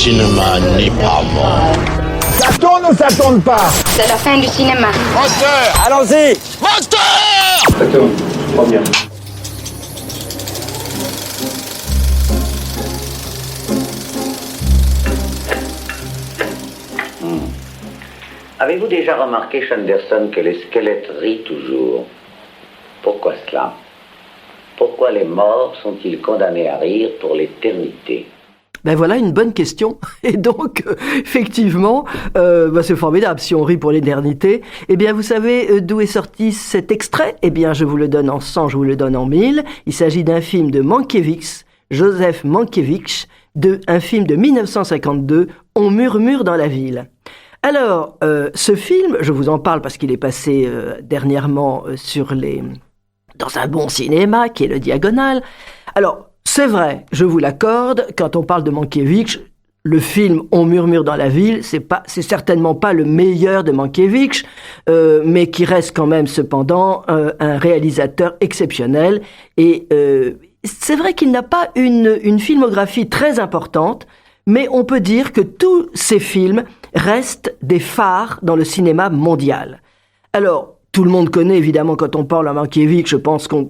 cinéma n'est pas mort. Ça tourne ou ça tourne pas? C'est la fin du cinéma. Moteur! Allons-y! Moteur! Ça tourne, trop bien. Avez-vous déjà remarqué, Sanderson, que les squelettes rient toujours? Pourquoi cela? Pourquoi les morts sont-ils condamnés à rire pour l'éternité? Ben voilà une bonne question. Et donc, effectivement, c'est formidable si on rit pour l'éternité. Eh bien, vous savez d'où est sorti cet extrait? Eh bien, je vous le donne en 100, je vous le donne en 1000. Il s'agit d'un film de Mankiewicz, Joseph Mankiewicz, un film de 1952, On murmure dans la ville. Alors, ce film, je vous en parle parce qu'il est passé dernièrement dans un bon cinéma qui est le Diagonal. Alors, c'est vrai, je vous l'accorde, quand on parle de Mankiewicz, le film On murmure dans la ville, c'est certainement pas le meilleur de Mankiewicz, mais qui reste quand même cependant un réalisateur exceptionnel. Et c'est vrai qu'il n'a pas une filmographie très importante, mais on peut dire que tous ces films restent des phares dans le cinéma mondial. Alors, tout le monde connaît évidemment quand on parle à Mankiewicz, je pense qu'on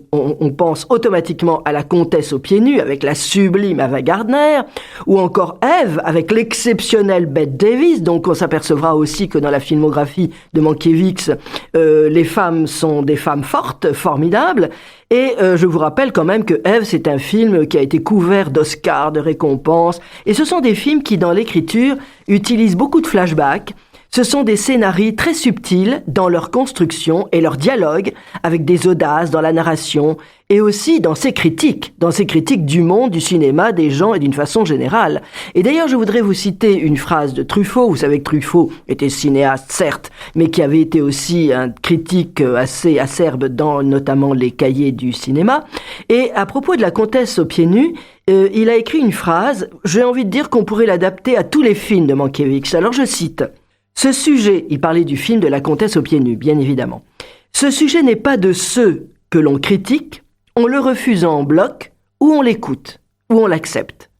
pense automatiquement à La Comtesse aux pieds nus avec la sublime Ava Gardner, ou encore Ève avec l'exceptionnelle Bette Davis. Donc on s'apercevra aussi que dans la filmographie de Mankiewicz, les femmes sont des femmes fortes, formidables. Et je vous rappelle quand même que Ève, c'est un film qui a été couvert d'Oscars, de récompenses. Et ce sont des films qui, dans l'écriture, utilisent beaucoup de flashbacks. Ce sont des scénarios très subtils dans leur construction et leur dialogue, avec des audaces dans la narration, et aussi dans ses critiques du monde, du cinéma, des gens et d'une façon générale. Et d'ailleurs, je voudrais vous citer une phrase de Truffaut. Vous savez que Truffaut était cinéaste, certes, mais qui avait été aussi un critique assez acerbe dans notamment les cahiers du cinéma. Et à propos de La Comtesse aux pieds nus, il a écrit une phrase, j'ai envie de dire qu'on pourrait l'adapter à tous les films de Mankiewicz. Alors je cite: ce sujet, il parlait du film de La Comtesse aux pieds nus, bien évidemment. Ce sujet n'est pas de ceux que l'on critique, on le refuse en bloc, ou on l'écoute, ou on l'accepte.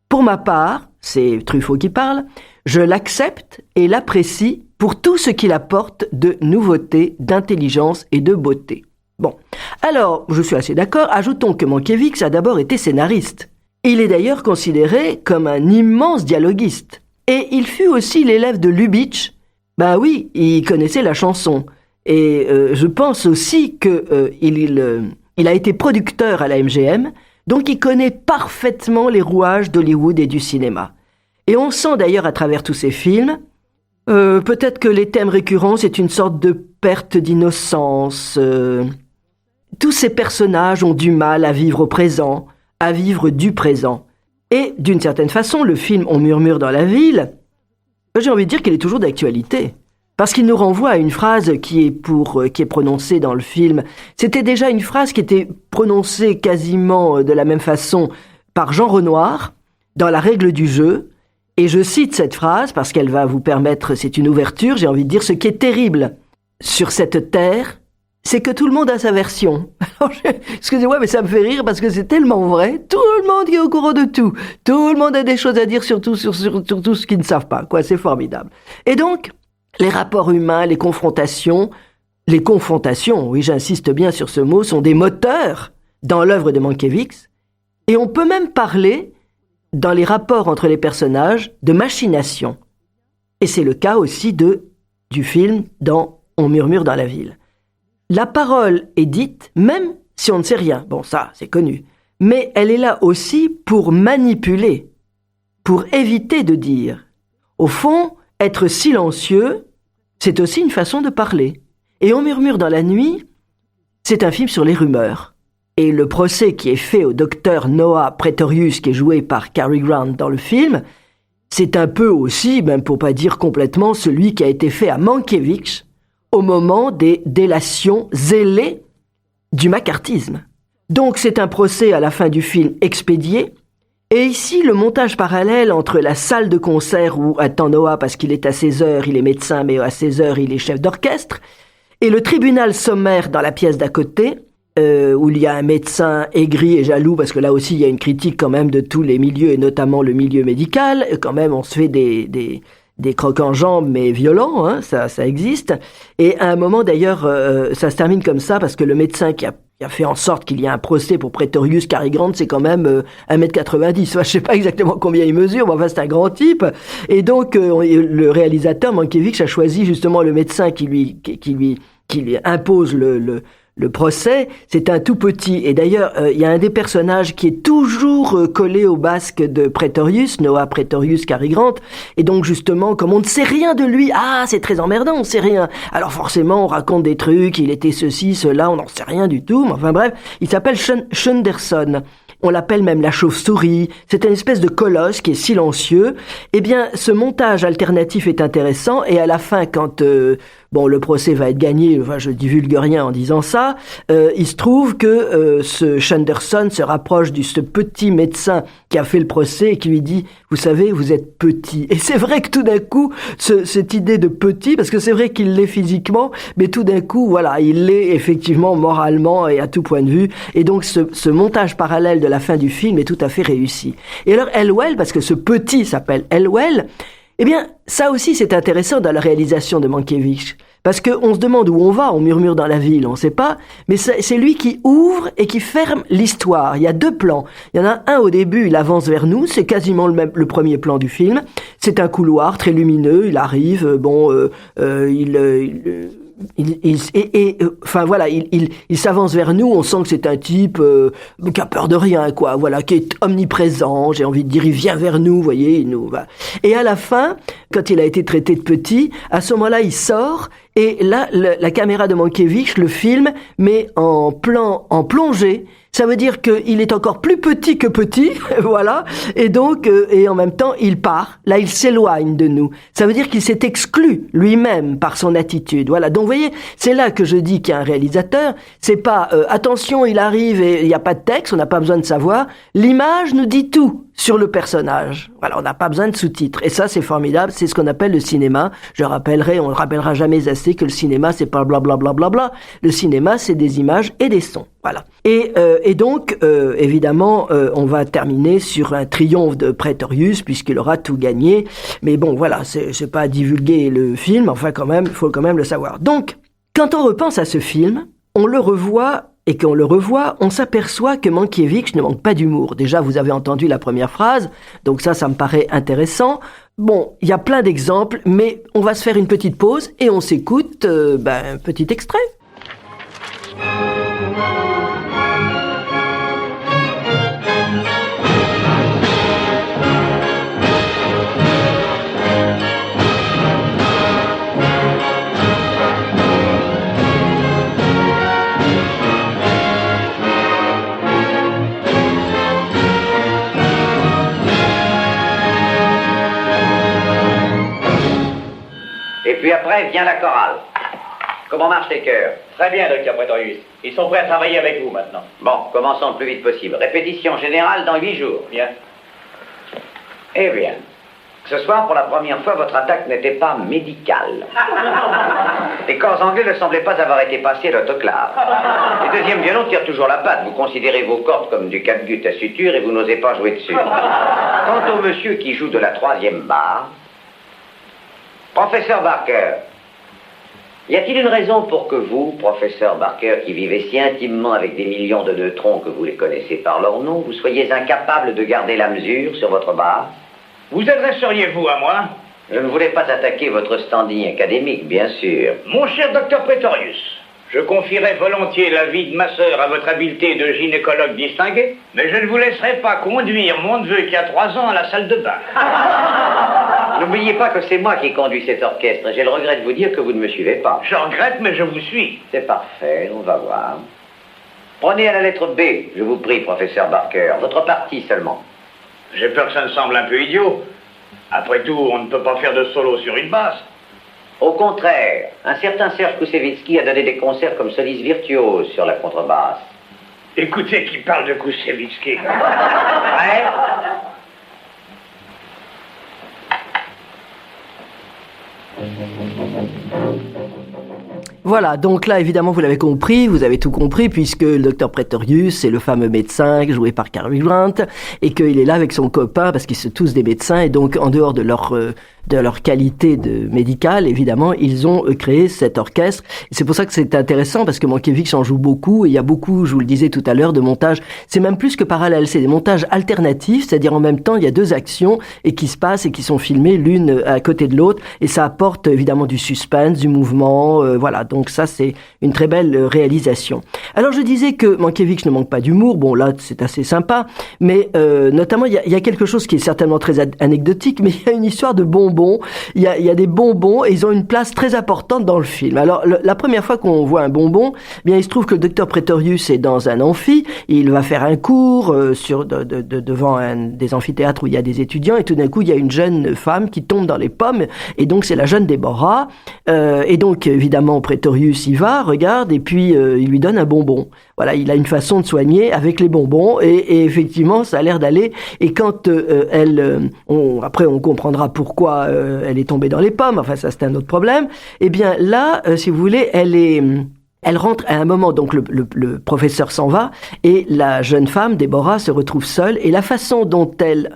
Pour ma part, c'est Truffaut qui parle, je l'accepte et l'apprécie pour tout ce qu'il apporte de nouveauté, d'intelligence et de beauté. Bon, alors, je suis assez d'accord, ajoutons que Mankiewicz a d'abord été scénariste. Il est d'ailleurs considéré comme un immense dialoguiste. Et il fut aussi l'élève de Lubitsch. Ben oui, il connaissait la chanson. Et je pense aussi que il a été producteur à la MGM, donc il connaît parfaitement les rouages d'Hollywood et du cinéma. Et on sent d'ailleurs à travers tous ces films, peut-être que les thèmes récurrents, c'est une sorte de perte d'innocence. Tous ces personnages ont du mal à vivre au présent, à vivre du présent. Et d'une certaine façon, le film On murmure dans la ville, j'ai envie de dire qu'il est toujours d'actualité. Parce qu'il nous renvoie à une phrase qui est prononcée dans le film. C'était déjà une phrase qui était prononcée quasiment de la même façon par Jean Renoir dans La règle du jeu. Et je cite cette phrase parce qu'elle va vous permettre, c'est une ouverture, j'ai envie de dire, ce qui est terrible sur cette terre, c'est que tout le monde a sa version. Alors, excusez-moi, mais ça me fait rire parce que c'est tellement vrai. Tout le monde est au courant de tout. Tout le monde a des choses à dire sur tout ce qu'ils ne savent pas. Quoi, c'est formidable. Et donc, les rapports humains, les confrontations, oui, j'insiste bien sur ce mot, sont des moteurs dans l'œuvre de Mankiewicz. Et on peut même parler, dans les rapports entre les personnages, de machination. Et c'est le cas aussi du film dans On murmure dans la ville. La parole est dite, même si on ne sait rien. Bon, ça, c'est connu. Mais elle est là aussi pour manipuler, pour éviter de dire. Au fond, être silencieux, c'est aussi une façon de parler. Et On murmure dans la nuit, c'est un film sur les rumeurs. Et le procès qui est fait au docteur Noah Pretorius, qui est joué par Cary Grant dans le film, c'est un peu aussi, même pour pas dire complètement, celui qui a été fait à Mankiewicz au moment des délations zélées du macartisme. Donc c'est un procès à la fin du film expédié, et ici le montage parallèle entre la salle de concert où attend Noah parce qu'il est à 16h, il est médecin, mais à 16h il est chef d'orchestre, et le tribunal sommaire dans la pièce d'à côté, où il y a un médecin aigri et jaloux, parce que là aussi il y a une critique quand même de tous les milieux, et notamment le milieu médical. Quand même, on se fait des crocs en jambes, mais violents, hein, ça existe. Et à un moment, d'ailleurs, ça se termine comme ça, parce que le médecin qui a fait en sorte qu'il y ait un procès pour Praetorius Cary Grant, c'est quand même 1m90. Enfin, je sais pas exactement combien il mesure, mais enfin, c'est un grand type. Et donc, le réalisateur, Mankiewicz, a choisi justement le médecin qui lui impose le procès. C'est un tout petit. Et d'ailleurs, il y a un des personnages qui est toujours collé au basque de Praetorius, Noah Praetorius Cary Grant. Et donc, justement, comme on ne sait rien de lui, c'est très emmerdant, on sait rien. Alors forcément, on raconte des trucs, il était ceci, cela, on n'en sait rien du tout. Mais enfin bref, il s'appelle Shunderson. On l'appelle même la chauve-souris. C'est une espèce de colosse qui est silencieux. Eh bien, ce montage alternatif est intéressant. Et à la fin, quand le procès va être gagné, enfin, je divulgue rien en disant ça, il se trouve que ce Shunderson se rapproche de ce petit médecin qui a fait le procès et qui lui dit « Vous savez, vous êtes petit ». Et c'est vrai que tout d'un coup, cette idée de petit, parce que c'est vrai qu'il l'est physiquement, mais tout d'un coup, voilà, il l'est effectivement moralement et à tout point de vue. Et donc, ce montage parallèle de la fin du film est tout à fait réussi. Et alors, Elwell, parce que ce petit s'appelle Elwell, eh bien, ça aussi c'est intéressant dans la réalisation de Mankiewicz. Parce qu'on se demande où on va, on murmure dans la ville, on ne sait pas, mais c'est lui qui ouvre et qui ferme l'histoire. Il y a 2 plans. Il y en a un au début, il avance vers nous, c'est quasiment le premier plan du film. C'est un couloir très lumineux, il arrive, il s'avance vers nous, on sent que c'est un type qui a peur de rien, quoi, voilà, qui est omniprésent, j'ai envie de dire, il vient vers nous, vous voyez, il nous va. Et à la fin, quand il a été traité de petit, à ce moment-là, il sort, et là, la caméra de Mankiewicz le filme, mais en plongée. Ça veut dire qu'il est encore plus petit que petit, voilà, et donc, et en même temps, il part. Là, il s'éloigne de nous. Ça veut dire qu'il s'est exclu lui-même par son attitude. Voilà. Donc, vous voyez, c'est là que je dis qu'il y a un réalisateur. C'est pas attention, il arrive et il n'y a pas de texte, on n'a pas besoin de savoir. L'image nous dit tout sur le personnage. Voilà, on n'a pas besoin de sous-titres. Et ça, c'est formidable. C'est ce qu'on appelle le cinéma. On ne rappellera jamais assez que le cinéma, c'est pas blablabla. Le cinéma, c'est des images et des sons. Voilà. Et donc, évidemment, on va terminer sur un triomphe de Praetorius, puisqu'il aura tout gagné. Mais bon, voilà, c'est pas à divulguer le film, enfin, quand même, il faut quand même le savoir. Donc, quand on repense à ce film, on le revoit. Et quand on le revoit, on s'aperçoit que Mankiewicz ne manque pas d'humour. Déjà, vous avez entendu la première phrase, donc ça me paraît intéressant. Bon, il y a plein d'exemples, mais on va se faire une petite pause et on s'écoute un petit extrait. Et puis après vient la chorale. Comment marchent les chœurs? Très bien, docteur Praetorius. Ils sont prêts à travailler avec vous maintenant. Bon, commençons le plus vite possible. Répétition générale dans 8 jours. Bien. Eh bien, ce soir, pour la première fois, votre attaque n'était pas médicale. Les corps anglais ne semblaient pas avoir été passés à l'autoclave. Les deuxièmes violons tirent toujours la patte. Vous considérez vos cordes comme du catgut à suture et vous n'osez pas jouer dessus. Quant au monsieur qui joue de la 3e barre, professeur Barker, y a-t-il une raison pour que vous, professeur Barker, qui vivez si intimement avec des millions de neutrons que vous les connaissez par leur nom, vous soyez incapable de garder la mesure sur votre barre? Vous adresseriez-vous à moi? Je ne voulais pas attaquer votre standing académique, bien sûr. Mon cher docteur Praetorius, je confierais volontiers la vie de ma sœur à votre habileté de gynécologue distingué, mais je ne vous laisserai pas conduire mon neveu qui a 3 ans à la salle de bain. N'oubliez pas que c'est moi qui conduis cet orchestre. J'ai le regret de vous dire que vous ne me suivez pas. Je regrette, mais je vous suis. C'est parfait, on va voir. Prenez à la lettre B, je vous prie, professeur Barker. Votre partie seulement. J'ai peur que ça me semble un peu idiot. Après tout, on ne peut pas faire de solo sur une basse. Au contraire, un certain Serge Koussevitzky a donné des concerts comme soliste virtuose sur la contrebasse. Écoutez qui parle de Koussevitzky. Ouais. Voilà, donc là, évidemment, vous l'avez compris, vous avez tout compris, puisque le docteur Pretorius, c'est le fameux médecin joué par Cary Grant, et qu'il est là avec son copain, parce qu'ils sont tous des médecins, et donc, en dehors de leur qualité médicale, évidemment, ils ont créé cet orchestre. Et c'est pour ça que c'est intéressant, parce que Mankiewicz en joue beaucoup, et il y a beaucoup, je vous le disais tout à l'heure, de montages, c'est même plus que parallèles, c'est des montages alternatifs, c'est-à-dire en même temps, il y a deux actions, et qui se passent, et qui sont filmées l'une à côté de l'autre, et ça apporte évidemment du suspense, du mouvement, voilà. Donc ça, c'est une très belle réalisation. Alors je disais que Mankiewicz ne manque pas d'humour. Bon là, c'est assez sympa, mais notamment il y a quelque chose qui est certainement très anecdotique, mais il y a une histoire de bonbons. Il y a des bonbons et ils ont une place très importante dans le film. Alors la première fois qu'on voit un bonbon, eh bien il se trouve que le docteur Pretorius est dans un amphi. Il va faire un cours devant des amphithéâtres où il y a des étudiants, et tout d'un coup il y a une jeune femme qui tombe dans les pommes, et donc c'est la jeune Déborah. Et donc évidemment Pretorius y va, regarde, et puis il lui donne un bonbon. Voilà, il a une façon de soigner avec les bonbons, et effectivement, ça a l'air d'aller. Et quand après on comprendra pourquoi elle est tombée dans les pommes, enfin ça c'est un autre problème. Eh bien là, si vous voulez, elle rentre à un moment, donc le professeur s'en va, et la jeune femme, Déborah, se retrouve seule, et la façon dont elle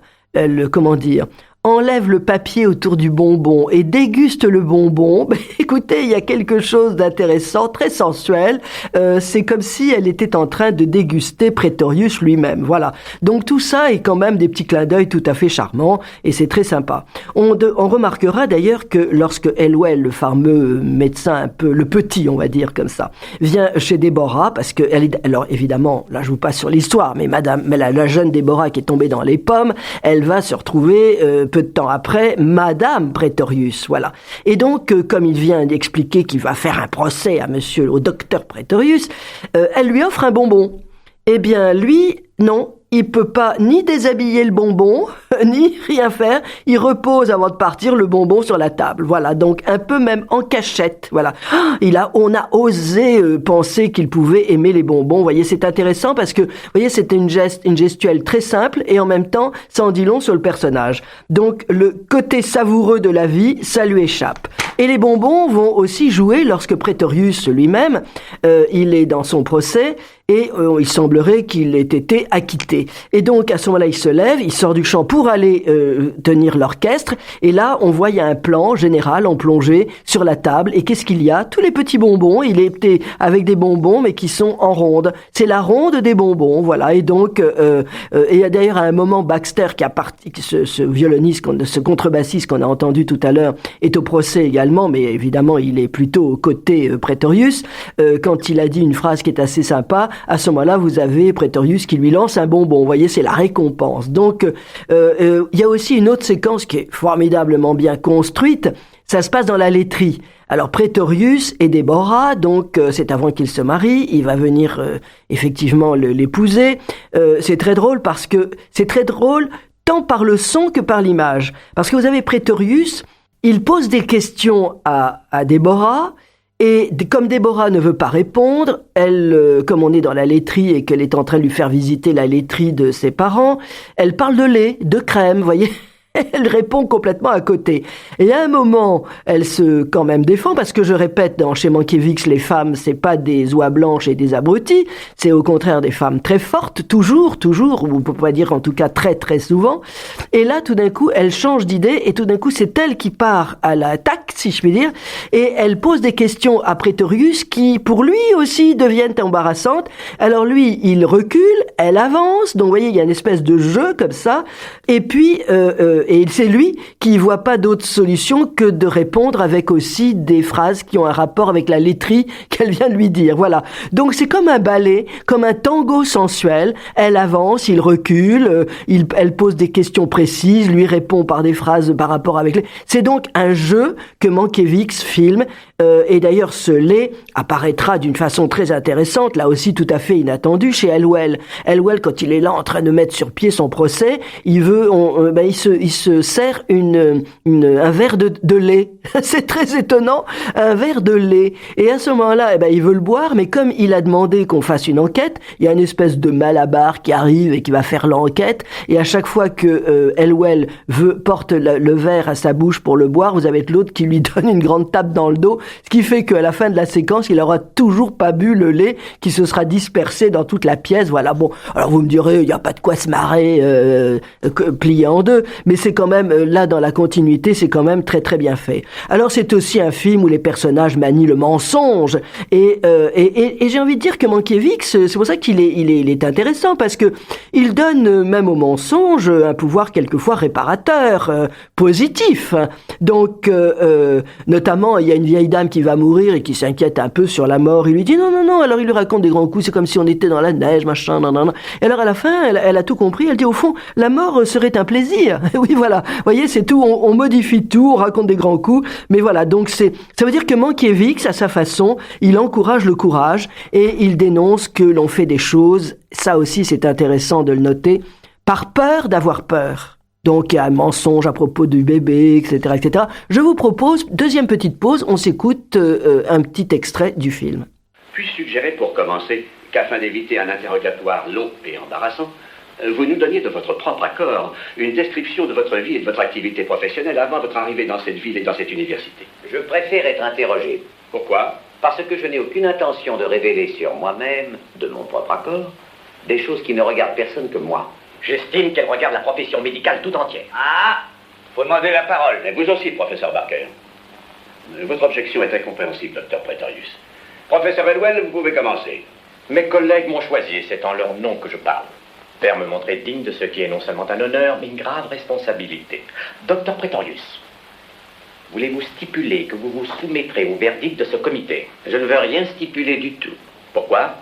comment dire, enlève le papier autour du bonbon et déguste le bonbon, écoutez, il y a quelque chose d'intéressant, très sensuel. C'est comme si elle était en train de déguster Pretorius lui-même. Voilà. Donc tout ça est quand même des petits clins d'œil tout à fait charmants, et c'est très sympa. On remarquera d'ailleurs que lorsque Elwell, le fameux médecin un peu, le petit, on va dire comme ça, vient chez Déborah, parce que alors évidemment, là je vous passe sur l'histoire, mais la jeune Déborah qui est tombée dans les pommes, elle va se retrouver peu de temps après, Madame Pretorius, voilà. Et donc, comme il vient d'expliquer qu'il va faire un procès au docteur Pretorius, elle lui offre un bonbon. Eh bien, lui, non, il peut pas ni déshabiller le bonbon, ni rien faire. Il repose avant de partir le bonbon sur la table. Voilà, donc un peu même en cachette. Voilà, on a osé penser qu'il pouvait aimer les bonbons. Vous voyez, c'est intéressant parce que, vous voyez, c'était une gestuelle très simple, et en même temps, ça en dit long sur le personnage. Donc, le côté savoureux de la vie, ça lui échappe. Et les bonbons vont aussi jouer lorsque Pretorius lui-même, il est dans son procès, et il semblerait qu'il ait été acquitté. Et donc, à ce moment-là, il se lève, il sort du champ pour aller tenir l'orchestre, et là, on voit, il y a un plan général en plongée sur la table, et qu'est-ce qu'il y a? Tous les petits bonbons, il était avec des bonbons, mais qui sont en ronde. C'est la ronde des bonbons, voilà. Et donc, et d'ailleurs, à un moment, Baxter, ce violoniste, ce contrebassiste qu'on a entendu tout à l'heure, est au procès également, mais évidemment, il est plutôt au côté Pretorius. Quand il a dit une phrase qui est assez sympa, à ce moment-là, vous avez Pretorius qui lui lance un bonbon. Vous voyez, c'est la récompense. Donc, il y a aussi une autre séquence qui est formidablement bien construite. Ça se passe dans la laiterie. Alors, Pretorius et Déborah, donc c'est avant qu'ils se marient, il va venir effectivement l'épouser. C'est très drôle parce que c'est très drôle tant par le son que par l'image. Parce que vous avez Pretorius, il pose des questions à Déborah. Et comme Déborah ne veut pas répondre, elle, comme on est dans la laiterie et qu'elle est en train de lui faire visiter la laiterie de ses parents, elle parle de lait, de crème, vous voyez. Elle répond complètement à côté. Et à un moment, elle se quand même défend, parce que je répète, chez Mankiewicz, les femmes, c'est pas des oies blanches et des abrutis, c'est au contraire des femmes très fortes, toujours, ou on peut pas dire en tout cas très très souvent. Et là, tout d'un coup, elle change d'idée, et tout d'un coup, c'est elle qui part à l'attaque, si je puis dire, et elle pose des questions à Pretorius qui, pour lui aussi, deviennent embarrassantes. Alors lui, il recule, elle avance, donc vous voyez, il y a une espèce de jeu comme ça, et puis et c'est lui qui voit pas d'autre solution que de répondre avec aussi des phrases qui ont un rapport avec la laiterie qu'elle vient de lui dire. Voilà. Donc c'est comme un ballet, comme un tango sensuel. Elle avance, il recule, elle pose des questions précises, lui répond par des phrases par rapport avec les... C'est donc un jeu que Mankiewicz filme. Et d'ailleurs, ce lait apparaîtra d'une façon très intéressante, là aussi tout à fait inattendue, chez Elwell. Elwell, quand il est là en train de mettre sur pied son procès, il il se sert un verre de lait. C'est très étonnant, un verre de lait. Et à ce moment-là, il veut le boire, mais comme il a demandé qu'on fasse une enquête, il y a une espèce de malabar qui arrive et qui va faire l'enquête. Et à chaque fois que Elwell porte le verre à sa bouche pour le boire, vous avez l'autre qui lui donne une grande tape dans le dos, ce qui fait qu'à la fin de la séquence, il aura toujours pas bu le lait qui se sera dispersé dans toute la pièce. Voilà, bon, alors vous me direz, il n'y a pas de quoi se marrer plié en deux, mais c'est quand même, là dans la continuité, c'est quand même très très bien fait. Alors c'est aussi un film où les personnages manient le mensonge, et j'ai envie de dire que Mankiewicz, c'est pour ça qu'il est intéressant, parce que il donne même au mensonge un pouvoir quelquefois réparateur, positif. Donc, notamment, il y a une vieille dame qui va mourir et qui s'inquiète un peu sur la mort. Il lui dit non, alors il lui raconte des grands coups, c'est comme si on était dans la neige, machin, nan. Et alors à la fin, elle a tout compris, elle dit au fond, la mort serait un plaisir. Oui, voilà, vous voyez, c'est tout, on modifie tout, on raconte des grands coups, mais voilà, donc ça veut dire que Mankiewicz, à sa façon, il encourage le courage et il dénonce que l'on fait des choses, ça aussi c'est intéressant de le noter, par peur d'avoir peur. Donc il y a un mensonge à propos du bébé, etc., etc. Je vous propose, deuxième petite pause, on s'écoute un petit extrait du film. Puis-je suggérer pour commencer qu'afin d'éviter un interrogatoire long et embarrassant, vous nous donniez de votre propre accord une description de votre vie et de votre activité professionnelle avant votre arrivée dans cette ville et dans cette université. Je préfère être interrogé. Pourquoi? Parce que je n'ai aucune intention de révéler sur moi-même, de mon propre accord, des choses qui ne regardent personne que moi. J'estime qu'elle regarde la profession médicale tout entière. Ah, faut demander la parole. Et vous aussi, professeur Barker. Votre objection est incompréhensible, docteur Pretorius. Professeur Elwell, vous pouvez commencer. Mes collègues m'ont choisi, et c'est en leur nom que je parle. Faire me montrer digne de ce qui est non seulement un honneur, mais une grave responsabilité. Docteur Pretorius, voulez-vous stipuler que vous vous soumettrez au verdict de ce comité? Je ne veux rien stipuler du tout. Pourquoi?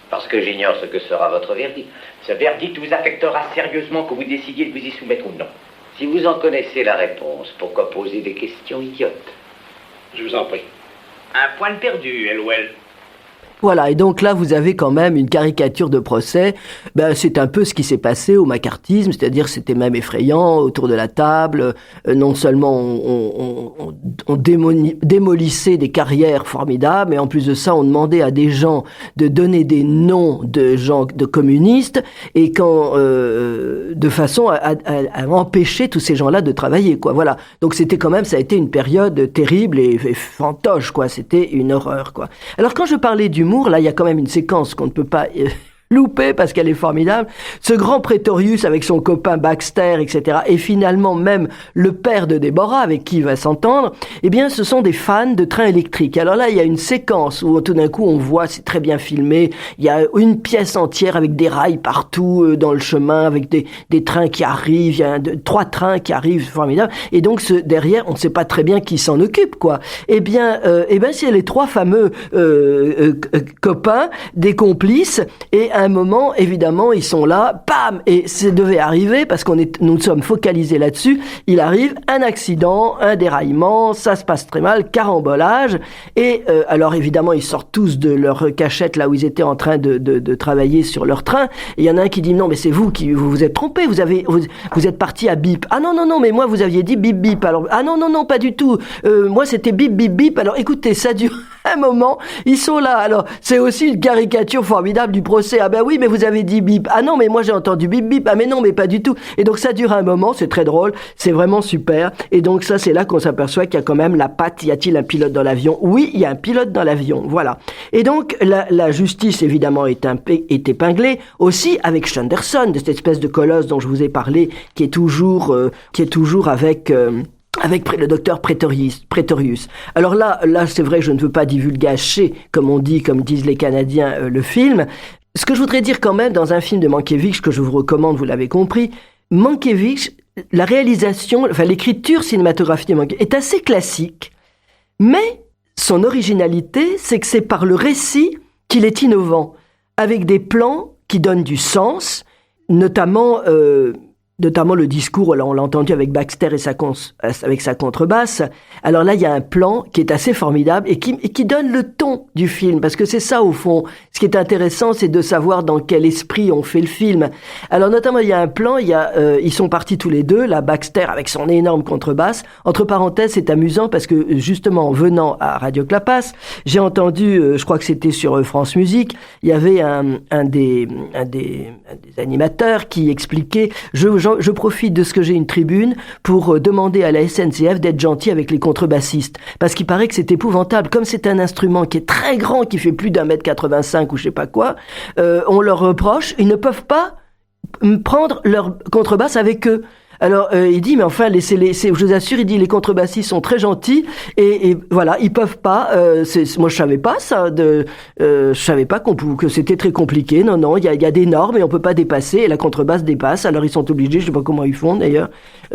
Parce que j'ignore ce que sera votre verdict. Ce verdict vous affectera sérieusement que vous décidiez de vous y soumettre ou non. Si vous en connaissez la réponse, pourquoi poser des questions idiotes? Je vous en prie. Un point de perdu, Elwell. Voilà, et donc là, vous avez quand même une caricature de procès. C'est un peu ce qui s'est passé au macartisme, c'est-à-dire c'était même effrayant autour de la table. Non seulement on démolissait des carrières formidables, mais en plus de ça, on demandait à des gens de donner des noms de gens de communistes, et de façon à empêcher tous ces gens-là de travailler, quoi. Voilà. Donc c'était quand même, ça a été une période terrible et fantoche, quoi. C'était une horreur, quoi. Alors quand je parlais d'humour, là, il y a quand même une séquence qu'on ne peut pas louper parce qu'elle est formidable. Ce grand Pretorius avec son copain Baxter, etc. Et finalement même le père de Deborah avec qui il va s'entendre, eh bien ce sont des fans de trains électriques. Alors là, il y a une séquence où tout d'un coup on voit, c'est très bien filmé, il y a une pièce entière avec des rails partout dans le chemin, avec des trains qui arrivent, il y a 3 trains qui arrivent, c'est formidable. Et donc derrière, on ne sait pas très bien qui s'en occupe, quoi. Eh bien c'est les 3 fameux copains, des complices, et à un moment, évidemment, ils sont là, bam, et ça devait arriver parce nous sommes focalisés là-dessus. Il arrive un accident, un déraillement, ça se passe très mal, carambolage, et alors évidemment, ils sortent tous de leur cachette là où ils étaient en train de travailler sur leur train. Et il y en a un qui dit non, mais c'est vous qui vous êtes trompé, vous êtes parti à bip. Ah non, mais moi vous aviez dit bip bip. Alors ah non, pas du tout. Moi c'était bip bip bip. Alors écoutez, ça dure un moment. Ils sont là. Alors c'est aussi une caricature formidable du procès. Ah ben oui, mais vous avez dit bip. Ah non, mais moi j'ai entendu bip bip. Ah mais non, mais pas du tout. Et donc ça dure un moment, c'est très drôle, c'est vraiment super. Et donc ça, c'est là qu'on s'aperçoit qu'il y a quand même la patte. Y a-t-il un pilote dans l'avion? Oui, il y a un pilote dans l'avion. Voilà. Et donc la justice évidemment est épinglée aussi avec Sanderson, de cette espèce de colosse dont je vous ai parlé, qui est toujours avec le docteur Pretorius. Alors là, c'est vrai, je ne veux pas divulgacher, comme disent les Canadiens, le film. Ce que je voudrais dire quand même, dans un film de Mankiewicz, que je vous recommande, vous l'avez compris, Mankiewicz, la réalisation, l'écriture cinématographique de Mankiewicz est assez classique, mais son originalité, c'est que c'est par le récit qu'il est innovant, avec des plans qui donnent du sens, notamment notamment le discours, là on l'a entendu avec Baxter et avec sa contrebasse. Alors là, il y a un plan qui est assez formidable et qui donne le ton du film, parce que c'est ça au fond. Ce qui est intéressant, c'est de savoir dans quel esprit on fait le film. Alors notamment, il y a un plan, ils sont partis tous les deux, là Baxter avec son énorme contrebasse. Entre parenthèses, c'est amusant parce que justement en venant à Radio Clapas, j'ai entendu, je crois que c'était sur France Musique, il y avait un des animateurs qui expliquait, je profite de ce que j'ai une tribune pour demander à la SNCF d'être gentil avec les contrebassistes. Parce qu'il paraît que c'est épouvantable. Comme c'est un instrument qui est très grand, qui fait plus d'1m85 ou je sais pas quoi, on leur reproche, ils ne peuvent pas prendre leur contrebasse avec eux. Alors il dit mais enfin je vous assure, il dit les contrebassistes sont très gentils et voilà, ils peuvent pas moi je savais pas ça je savais pas que c'était très compliqué. Non, il y a des normes et on peut pas dépasser et la contrebasse dépasse. Alors ils sont obligés, je sais pas comment ils font d'ailleurs,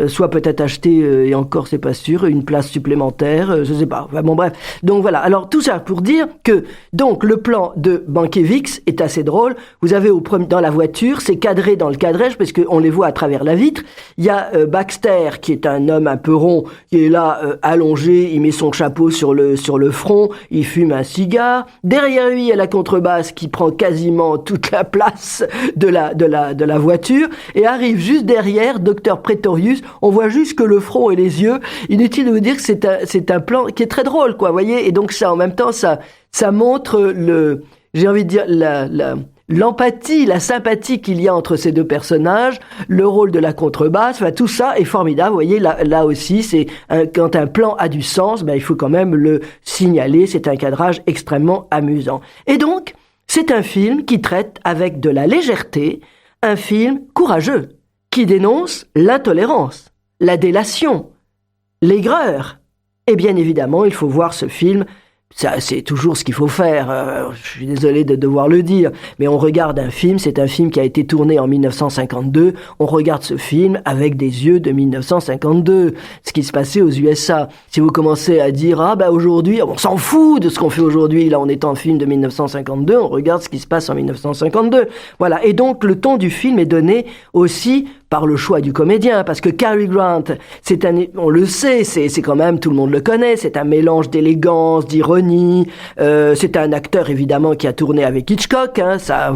soit peut-être acheter et encore c'est pas sûr une place supplémentaire, je sais pas. Enfin, bon bref. Donc voilà. Alors tout ça pour dire que donc le plan de Mankiewicz est assez drôle. Vous avez dans la voiture, c'est cadré dans le cadrage parce que on les voit à travers la vitre. Il y a Baxter, qui est un homme un peu rond, qui est là allongé, il met son chapeau sur le front, il fume un cigare. Derrière lui, il y a la contrebasse qui prend quasiment toute la place de la voiture et arrive juste derrière Dr Pretorius. On voit juste que le front et les yeux. Inutile de vous dire que c'est un plan qui est très drôle, quoi, voyez. Et donc ça, en même temps, ça montre j'ai envie de dire l'empathie, la sympathie qu'il y a entre ces deux personnages, le rôle de la contrebasse, enfin, tout ça est formidable. Vous voyez, là aussi, quand un plan a du sens, il faut quand même le signaler. C'est un cadrage extrêmement amusant. Et donc, c'est un film qui traite avec de la légèreté, un film courageux, qui dénonce l'intolérance, la délation, l'aigreur. Et bien évidemment, il faut voir ce film. Ça, c'est toujours ce qu'il faut faire. Je suis désolé de devoir le dire, mais on regarde un film, c'est un film qui a été tourné en 1952. On regarde ce film avec des yeux de 1952, ce qui se passait aux USA. Si vous commencez à dire aujourd'hui, on s'en fout de ce qu'on fait aujourd'hui, là on est en film de 1952, on regarde ce qui se passe en 1952. Voilà. Et donc le ton du film est donné aussi par le choix du comédien, parce que Cary Grant, on le sait, c'est quand même, tout le monde le connaît, c'est un mélange d'élégance, d'ironie, c'est un acteur évidemment qui a tourné avec Hitchcock, ça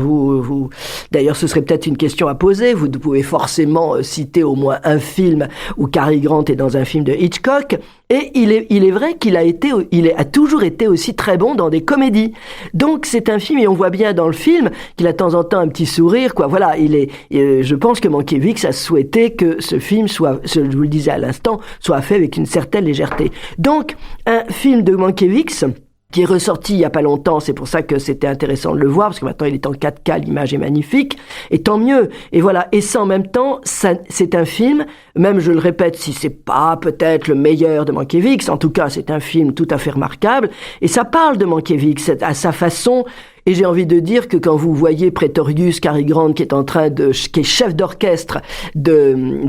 d'ailleurs ce serait peut-être une question à poser, vous pouvez forcément citer au moins un film où Cary Grant est dans un film de Hitchcock, et il est vrai qu'il a toujours été aussi très bon dans des comédies. Donc c'est un film, et on voit bien dans le film qu'il a de temps en temps un petit sourire, quoi. Voilà, je pense que Mankiewicz a souhaité que ce film soit, je vous le disais à l'instant, soit fait avec une certaine légèreté. Donc, un film de Mankiewicz qui est ressorti il y a pas longtemps, c'est pour ça que c'était intéressant de le voir, parce que maintenant il est en 4K, l'image est magnifique, et tant mieux. Et voilà, et ça en même temps, c'est un film, même je le répète, si c'est pas peut-être le meilleur de Mankiewicz, en tout cas c'est un film tout à fait remarquable, et ça parle de Mankiewicz à sa façon. Et j'ai envie de dire que quand vous voyez Pretorius, Cary Grant qui est chef d'orchestre de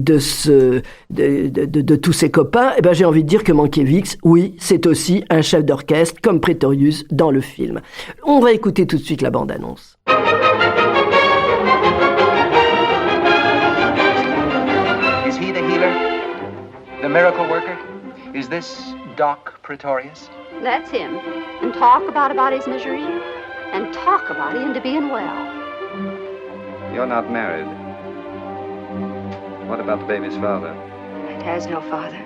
tous ses copains, j'ai envie de dire que Mankiewicz, oui, c'est aussi un chef d'orchestre comme Pretorius dans le film. On va écouter tout de suite la bande-annonce. Is he the healer? The miracle worker? Is this Doc Pretorius? That's him. And talk about his misery. And talk about him to being well. You're not married. What about the baby's father? It has no father.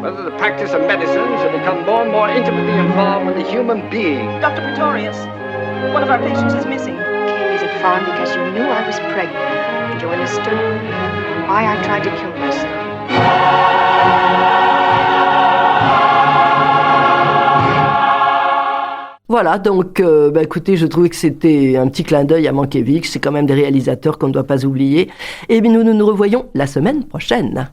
Whether the practice of medicine should become more and more intimately involved with the human being. Dr. Pretorius, one of our patients is missing. Came as a farm because you knew I was pregnant. And you understood why I tried to kill myself. Voilà, donc écoutez, je trouvais que c'était un petit clin d'œil à Mankiewicz, c'est quand même des réalisateurs qu'on ne doit pas oublier. Et bien nous nous revoyons la semaine prochaine.